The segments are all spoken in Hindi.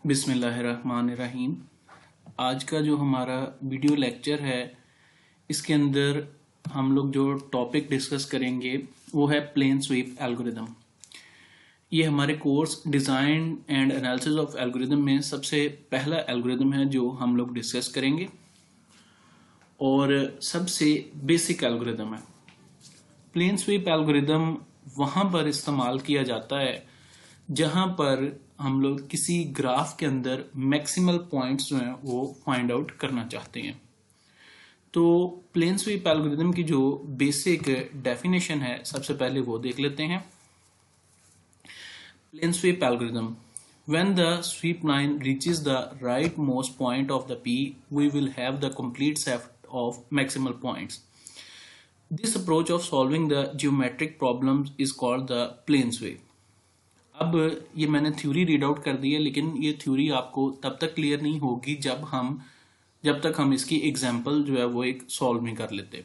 बिस्मिल्लाहिर्रहमानिर्रहीम। आज का जो हमारा वीडियो लेक्चर है इसके अंदर हम लोग जो टॉपिक डिस्कस करेंगे वो है प्लेन स्वीप एल्गोरिदम। ये हमारे course design and analysis of algorithm में सबसे पहला एल्गोरिदम है जो हम लोग डिस्कस करेंगे और सबसे बेसिक एल्गोरिदम है। प्लेन स्वीप एल्गोरिदम वहाँ पर इस्तेमाल किया जाता है जहाँ पर हम लोग किसी ग्राफ के अंदर मैक्सिमल पॉइंट्स जो हैं वो फाइंड आउट करना चाहते हैं। तो प्लेन स्वीप एल्गोरिदम की जो बेसिक डेफिनेशन है सबसे पहले वो देख लेते हैं। Plane sweep algorithm, when the sweep line reaches the rightmost point of the P, we will have the complete set of maximal points. This approach of solving the geometric problems is called the plane sweep. अब ये मैंने थ्योरी रीड आउट कर दी है, लेकिन ये थ्योरी आपको तब तक क्लियर नहीं होगी जब तक हम इसकी एग्जाम्पल जो है वो एक सॉल्व नहीं कर लेते।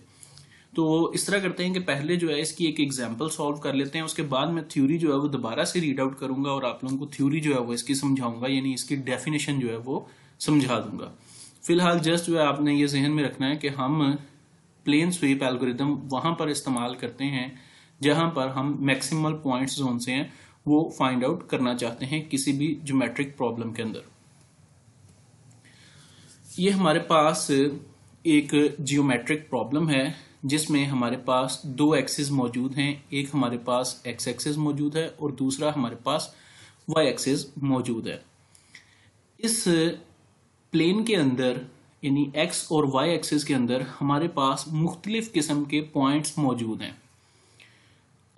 तो इस तरह करते हैं कि पहले जो है इसकी एक एग्जाम्पल सॉल्व कर लेते हैं, उसके बाद मैं थ्योरी जो है वो दोबारा से रीड आउट करूंगा और आप लोगों को थ्योरी जो है वो इसकी समझाऊंगा, यानी इसकी डेफिनेशन जो है वो समझा दूंगा। फिलहाल जस्ट जो है आपने ये जहन में रखना है कि हम प्लेन स्वीप एल्गोरिदम वहां पर इस्तेमाल करते हैं जहां पर हम मैक्सिमल पॉइंट्स जोन से हैं वो फाइंड आउट करना चाहते हैं किसी भी ज्योमेट्रिक प्रॉब्लम के अंदर। ये हमारे पास एक जियोमेट्रिक प्रॉब्लम है जिसमें हमारे पास दो एक्सिस मौजूद हैं, एक हमारे पास एक्स एक्सिस मौजूद है और दूसरा हमारे पास वाई एक्सिस मौजूद है। इस प्लेन के अंदर यानी एक्स और वाई एक्सिस के अंदर हमारे पास मुख्तलिफ किस्म के पॉइंट्स मौजूद हैं।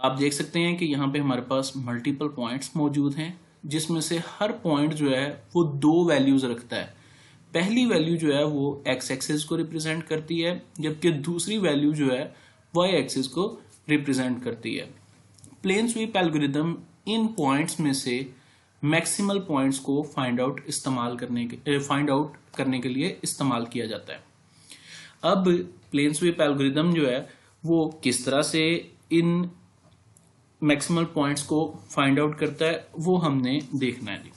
आप देख सकते हैं कि यहाँ पे हमारे पास मल्टीपल पॉइंट्स मौजूद हैं जिसमें से हर पॉइंट जो है वो दो वैल्यूज रखता है। पहली वैल्यू जो है वो एक्स एक्सिस को रिप्रेजेंट करती है, जबकि दूसरी वैल्यू जो है वाई एक्सिस को रिप्रेजेंट करती है। प्लेन स्वीप एल्गोरिदम इन पॉइंट्स में से मैक्सिमल पॉइंट्स को फाइंड आउट करने के लिए इस्तेमाल किया जाता है। अब प्लेन स्वीप एल्गोरिदम जो है वो किस तरह से इन मैक्सिमल पॉइंट्स को फाइंड आउट करता है वो हमने देखना है।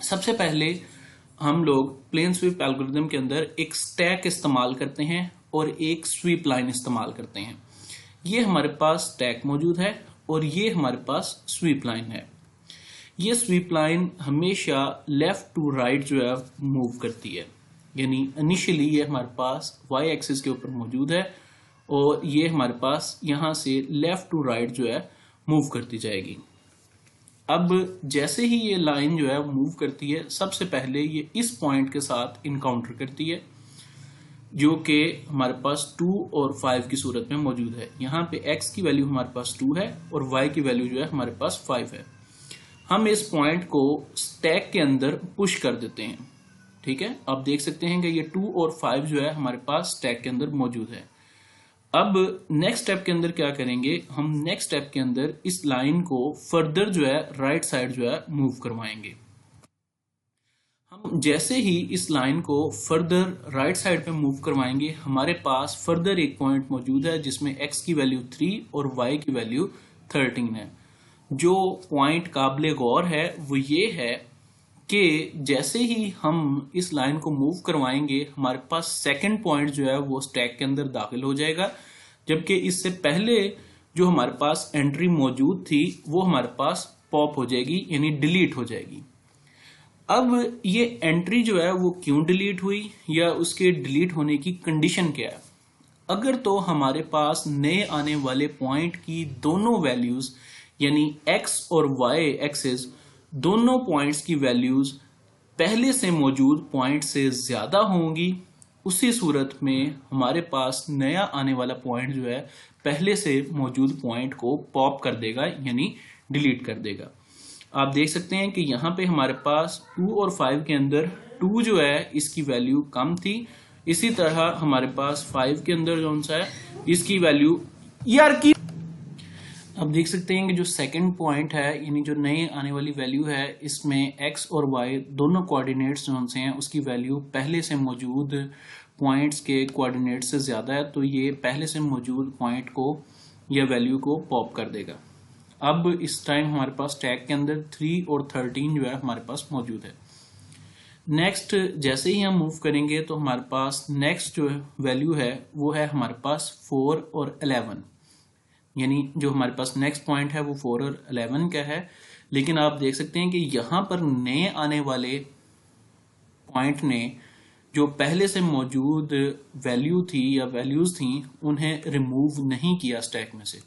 सबसे पहले हम लोग प्लेन स्वीप एल्गोरिदम के अंदर एक स्टैक इस्तेमाल करते हैं और एक स्वीप लाइन इस्तेमाल करते हैं। ये हमारे पास स्टैक मौजूद है और ये हमारे पास स्वीप लाइन है। ये स्वीप लाइन हमेशा लेफ्ट टू राइट जो है मूव करती है, यानी इनिशियली ये हमारे पास वाई एक्सिस के ऊपर मौजूद है और ये हमारे पास यहां से लेफ्ट टू राइट जो है मूव करती जाएगी। अब जैसे ही ये लाइन जो है मूव करती है, सबसे पहले ये इस पॉइंट के साथ इनकाउंटर करती है जो कि हमारे पास 2 और 5 की सूरत में मौजूद है। यहाँ पे x की वैल्यू हमारे पास 2 है और y की वैल्यू जो है हमारे पास 5 है। हम इस पॉइंट को स्टैक के अंदर पुश कर देते हैं। ठीक है, आप देख सकते हैं कि ये 2 और 5 जो है हमारे पास स्टैक के अंदर मौजूद है। अब नेक्स्ट स्टेप के अंदर क्या करेंगे, हम नेक्स्ट स्टेप के अंदर इस लाइन को फर्दर जो है राइट साइड जो है मूव करवाएंगे। हम जैसे ही इस लाइन को फर्दर राइट साइड पे मूव करवाएंगे, हमारे पास फर्दर एक पॉइंट मौजूद है जिसमें x की वैल्यू 3 और y की वैल्यू 13 है। जो पॉइंट काबिले गौर है वो ये है कि जैसे ही हम इस लाइन को मूव करवाएंगे, हमारे पास सेकंड पॉइंट जो है वो स्टैक के अंदर दाखिल हो जाएगा, जबकि इससे पहले जो हमारे पास एंट्री मौजूद थी वो हमारे पास पॉप हो जाएगी, यानी डिलीट हो जाएगी। अब ये एंट्री जो है वो क्यों डिलीट हुई या उसके डिलीट होने की कंडीशन क्या है? अगर तो हमारे पास नए आने वाले पॉइंट की दोनों वैल्यूज यानी एक्स और वाई एक्सिस दोनों पॉइंट्स की वैल्यूज पहले से मौजूद पॉइंट से ज्यादा होंगी, उसी सूरत में हमारे पास नया आने वाला पॉइंट जो है पहले से मौजूद पॉइंट को पॉप कर देगा, यानी डिलीट कर देगा। आप देख सकते हैं कि यहाँ पे हमारे पास 2 और 5 के अंदर 2 जो है इसकी वैल्यू कम थी, इसी तरह हमारे पास 5 के अंदर जो सा है इसकी वैल्यू अब देख सकते हैं कि जो सेकंड पॉइंट है यानी जो नई आने वाली वैल्यू है इसमें x और y दोनों कोऑर्डिनेट्स जो से हैं उसकी वैल्यू पहले से मौजूद पॉइंट्स के कोऑर्डिनेट से ज़्यादा है, तो ये पहले से मौजूद पॉइंट को या वैल्यू को पॉप कर देगा। अब इस टाइम हमारे पास स्टैक के अंदर 3 और 13 जो है हमारे पास मौजूद है। नेक्स्ट जैसे ही हम मूव करेंगे तो हमारे पास नेक्स्ट जो वैल्यू है वो है हमारे पास 4 और 11, यानी जो हमारे पास नेक्स्ट पॉइंट है वो 4 और 11 का है। लेकिन आप देख सकते हैं कि यहाँ पर नए आने वाले पॉइंट ने जो पहले से मौजूद वैल्यू थी या वैल्यूज थी उन्हें रिमूव नहीं किया स्टैक में से।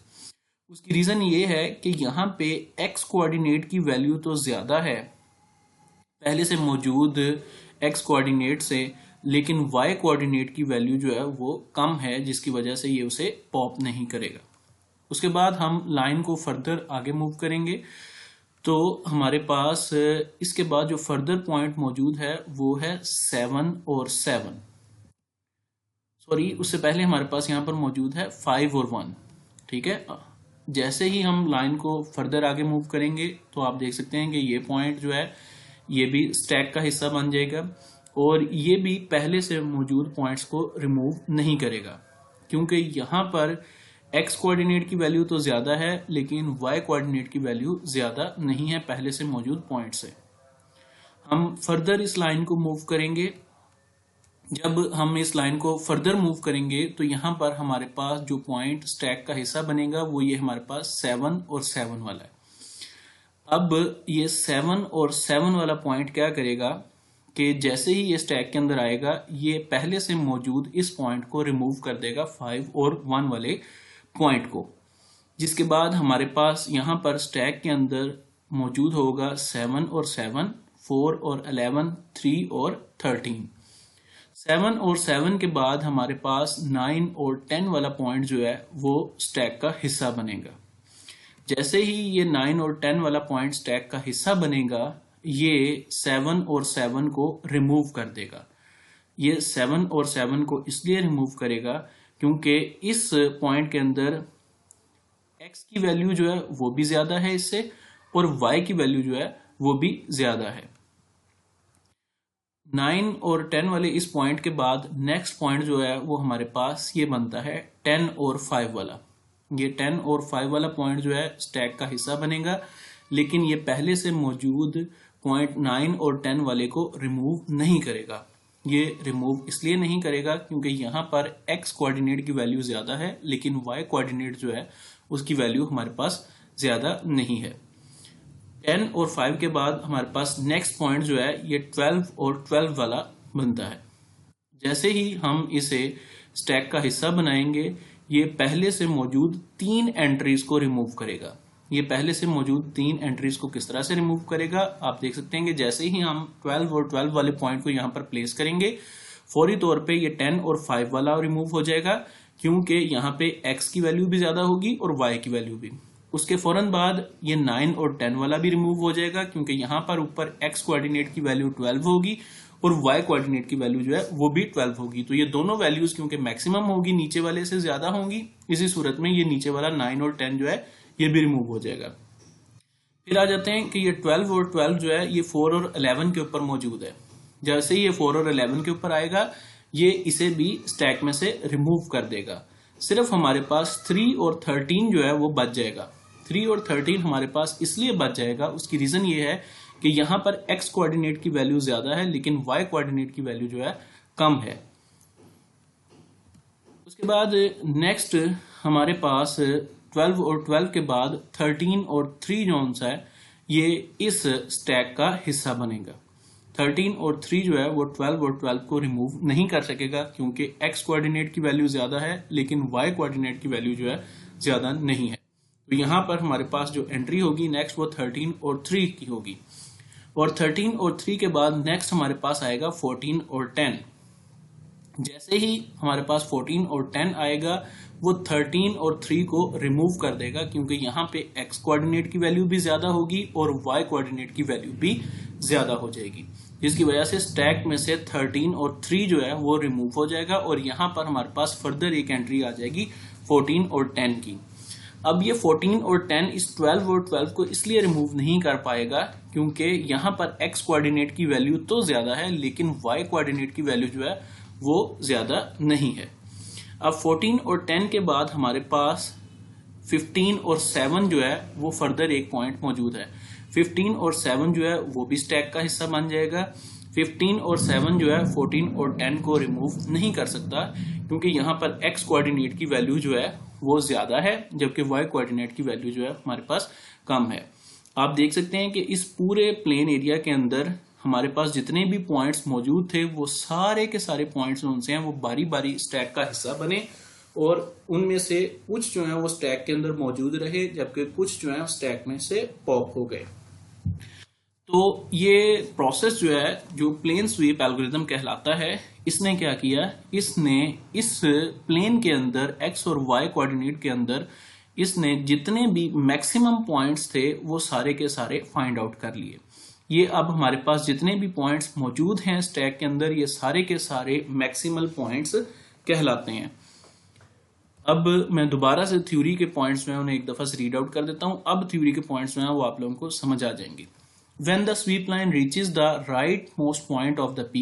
उसकी रीजन ये है कि यहाँ पे एक्स कोऑर्डिनेट की वैल्यू तो ज्यादा है पहले से मौजूद एक्स कोऑर्डिनेट से, लेकिन वाई कोऑर्डिनेट की वैल्यू जो है वो कम है, जिसकी वजह से ये उसे पॉप नहीं करेगा। उसके बाद हम लाइन को फर्दर आगे मूव करेंगे तो हमारे पास इसके बाद जो फर्दर पॉइंट मौजूद है वो है 7 और 7, सॉरी उससे पहले हमारे पास यहाँ पर मौजूद है 5 और 1। ठीक है, जैसे ही हम लाइन को फर्दर आगे मूव करेंगे तो आप देख सकते हैं कि ये पॉइंट जो है ये भी स्टैक का हिस्सा बन जाएगा और ये भी पहले से मौजूद पॉइंट्स को रिमूव नहीं करेगा, क्योंकि यहाँ पर एक्स कोऑर्डिनेट की वैल्यू तो ज्यादा है लेकिन वाई कोऑर्डिनेट की वैल्यू ज्यादा नहीं है पहले से मौजूद पॉइंट से। हम फर्दर इस लाइन को मूव करेंगे। जब हम इस लाइन को फर्दर मूव करेंगे तो यहाँ पर हमारे पास जो पॉइंट स्टैक का हिस्सा बनेगा वो ये हमारे पास 7 और 7 वाला है। अब ये 7 और 7 वाला पॉइंट क्या करेगा कि जैसे ही ये स्टैक के अंदर आएगा ये पहले से मौजूद इस पॉइंट को रिमूव कर देगा 5 और 1 वाले पॉइंट को, जिसके बाद हमारे पास यहाँ पर स्टैक के अंदर मौजूद होगा 7 और 7, 4 और 11, 3 और 13। 7 और 7 के बाद हमारे पास 9 और 10 वाला पॉइंट जो है वो स्टैक का हिस्सा बनेगा। जैसे ही ये 9 और 10 वाला पॉइंट स्टैक का हिस्सा बनेगा ये 7 और 7 को रिमूव कर देगा। ये 7 और 7 को इसलिए रिमूव करेगा क्योंकि इस पॉइंट के अंदर x की वैल्यू जो है वो भी ज्यादा है इससे और y की वैल्यू जो है वो भी ज्यादा है। 9 और 10 वाले इस पॉइंट के बाद नेक्स्ट पॉइंट जो है वो हमारे पास ये बनता है 10 और 5 वाला। ये 10 और 5 वाला पॉइंट जो है स्टैक का हिस्सा बनेगा, लेकिन ये पहले से मौजूद पॉइंट 9 और 10 वाले को रिमूव नहीं करेगा। ये रिमूव इसलिए नहीं करेगा क्योंकि यहाँ पर x कोऑर्डिनेट की वैल्यू ज्यादा है लेकिन y कोऑर्डिनेट जो है उसकी वैल्यू हमारे पास ज्यादा नहीं है। 10 और 5 के बाद हमारे पास नेक्स्ट पॉइंट जो है ये 12 और 12 वाला बनता है। जैसे ही हम इसे स्टैक का हिस्सा बनाएंगे ये पहले से मौजूद 3 एंट्रीज को रिमूव करेगा। ये पहले से मौजूद 3 एंट्रीज को किस तरह से रिमूव करेगा आप देख सकते हैं कि जैसे ही हम 12 और 12 वाले पॉइंट को यहाँ पर प्लेस करेंगे फौरी तौर पे ये 10 और 5 वाला रिमूव हो जाएगा, क्योंकि यहाँ पे x की वैल्यू भी ज्यादा होगी और y की वैल्यू भी। उसके फौरन बाद ये 9 और 10 वाला भी रिमूव हो जाएगा क्योंकि यहाँ पर ऊपर x कोऑर्डिनेट की वैल्यू 12 होगी और y कोऑर्डिनेट की वैल्यू जो है वो भी 12 होगी। तो ये दोनों वैल्यूज क्योंकि मैक्सिमम होगी नीचे वाले से ज्यादा होंगी, इसी सूरत में ये नीचे वाला 9 और 10 जो है ये भी रिमूव हो जाएगा। फिर आ जाते हैं कि ये 12 और 12 जो है ये 4 और 11 के ऊपर मौजूद है। जैसे ही ये 4 और 11 के ऊपर आएगा ये इसे भी स्टैक में से रिमूव कर देगा। सिर्फ हमारे पास 3 और 13 जो है वो बच जाएगा। 3 और 13 हमारे पास इसलिए बच जाएगा, उसकी रीजन ये है कि यहाँ पर x कोऑर्डिनेट की वैल्यू ज्यादा है लेकिन y कोऑर्डिनेट की वैल्यू जो है कम है। उसके बाद नेक्स्ट हमारे पास 12 और 12 के बाद 13 और 3 जोन सा है ये इस स्टैक का हिस्सा बनेगा। 13 और 3 जो है वो 12 और 12 को रिमूव नहीं कर सकेगा क्योंकि x कोऑर्डिनेट की वैल्यू ज्यादा है लेकिन y कोऑर्डिनेट की वैल्यू जो है ज्यादा नहीं है। तो यहाँ पर हमारे पास जो एंट्री होगी नेक्स्ट वो 13 और 3 की होगी और 13 और 3 के बाद नेक्स्ट हमारे पास आएगा 14 और 10। जैसे ही हमारे पास 14 और 10 आएगा वो 13 और 3 को रिमूव कर देगा क्योंकि यहाँ पे x कोऑर्डिनेट की वैल्यू भी ज्यादा होगी और y कोऑर्डिनेट की वैल्यू भी ज्यादा हो जाएगी, जिसकी वजह से स्टैक में से 13 और 3 जो है वो रिमूव हो जाएगा और यहाँ पर हमारे पास फर्दर एक एंट्री आ जाएगी 14 और 10 की। अब ये 14 और 10 इस 12 और 12 को इसलिए रिमूव नहीं कर पाएगा क्योंकि यहाँ पर x कोऑर्डिनेट की वैल्यू तो ज्यादा है लेकिन y कोऑर्डिनेट की वैल्यू जो है वो ज्यादा नहीं है। अब 14 और 10 के बाद हमारे पास 15 और 7 जो है वो फर्दर एक पॉइंट मौजूद है। 15 और 7 जो है वो भी स्टैक का हिस्सा बन जाएगा। 15 और 7 जो है 14 और 10 को रिमूव नहीं कर सकता, क्योंकि यहाँ पर x कोऑर्डिनेट की वैल्यू जो है वो ज्यादा है, जबकि y कोऑर्डिनेट की वैल्यू जो है हमारे पास कम है। आप देख सकते हैं कि इस पूरे प्लेन एरिया के अंदर हमारे पास जितने भी पॉइंट्स मौजूद थे वो सारे के सारे पॉइंट्स उनसे हैं वो बारी बारी स्टैक का हिस्सा बने, और उनमें से कुछ जो है वो स्टैक के अंदर मौजूद रहे, जबकि कुछ जो है स्टैक में से पॉप हो गए। तो ये प्रोसेस जो है, जो प्लेन स्वीप एल्गोरिथम कहलाता है, इसने क्या किया, इसने इस प्लेन के अंदर x और y कोऑर्डिनेट के अंदर इसने जितने भी मैक्सिमम पॉइंट्स थे वो सारे के सारे फाइंड आउट कर लिए। ये अब हमारे पास जितने भी पॉइंट्स मौजूद हैं स्टैक के अंदर, ये सारे के सारे मैक्सिमल पॉइंट्स कहलाते हैं। अब मैं दोबारा से थ्योरी के पॉइंट्स में उन्हें एक दफा से रीड आउट कर देता हूं। अब थ्योरी के पॉइंट्स में वो आप लोगों को समझ आ जाएंगे। When the sweep line reaches the rightmost point of the P,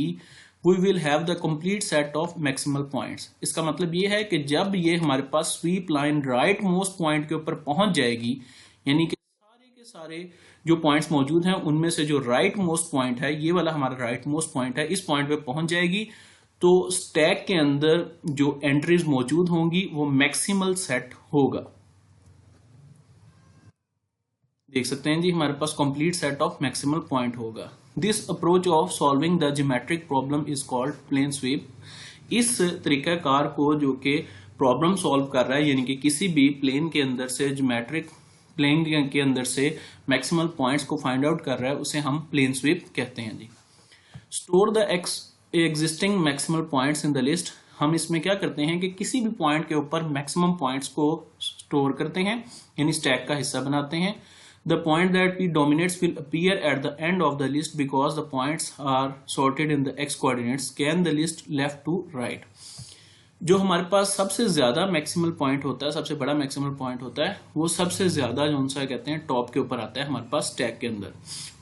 we will have the complete set of maximal points. इसका मतलब ये है कि जब ये हमारे पास sweep line rightmost point के ऊपर पहुंच जाएगी, यानी कि सारे के सारे जो पॉइंट्स मौजूद हैं उनमें से जो राइट मोस्ट पॉइंट है, ये वाला हमारा राइट मोस्ट पॉइंट है, इस पॉइंट पे पहुंच जाएगी तो स्टैक के अंदर जो एंट्रीज मौजूद होंगी वो मैक्सिमल सेट होगा। देख सकते हैं जी, हमारे पास complete set of maximal point होगा। This approach of solving the geometric problem is called plane sweep. इस तरीकाकार को जो कि प्रॉब्लम सॉल्व कर रहा है, यानी कि किसी भी प्लेन के अंदर से ज्योमेट्रिक प्लेन के अंदर से मैक्सिमल पॉइंट्स को फाइंड आउट कर रहा है, उसे हम प्लेन स्वीप कहते हैं जी। Store the existing maximal points in the list. हम इसमें क्या करते हैं कि किसी भी पॉइंट के ऊपर मैक्सिमम पॉइंट्स को स्टोर करते हैं, यानी स्टैक का हिस्सा बनाते हैं। The point that P dominates will appear at the end of the list because the points are sorted in the x coordinates. Scan the list left to right. जो हमारे पास सबसे ज्यादा मैक्सिमल पॉइंट होता है, सबसे बड़ा मैक्सिमल पॉइंट होता है, वो सबसे ज्यादा जो सा कहते हैं टॉप के ऊपर आता है हमारे पास स्टैक के अंदर,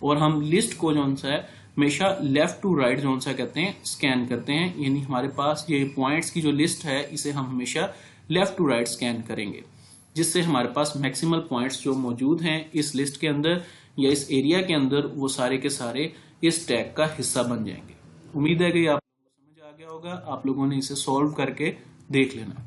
और हम लिस्ट को जो सा है हमेशा लेफ्ट टू राइट जो सा कहते हैं स्कैन करते हैं। यानी हमारे पास ये पॉइंट्स की जो लिस्ट है इसे हम हमेशा लेफ्ट टू राइट स्कैन करेंगे, जिससे हमारे पास मैक्सिमल पॉइंट्स जो मौजूद हैं इस लिस्ट के अंदर या इस एरिया के अंदर वो सारे के सारे इस टैग का हिस्सा बन जाएंगे। उम्मीद है कि आप लोगों को समझ आ गया होगा। आप लोगों ने इसे सॉल्व करके देख लेना।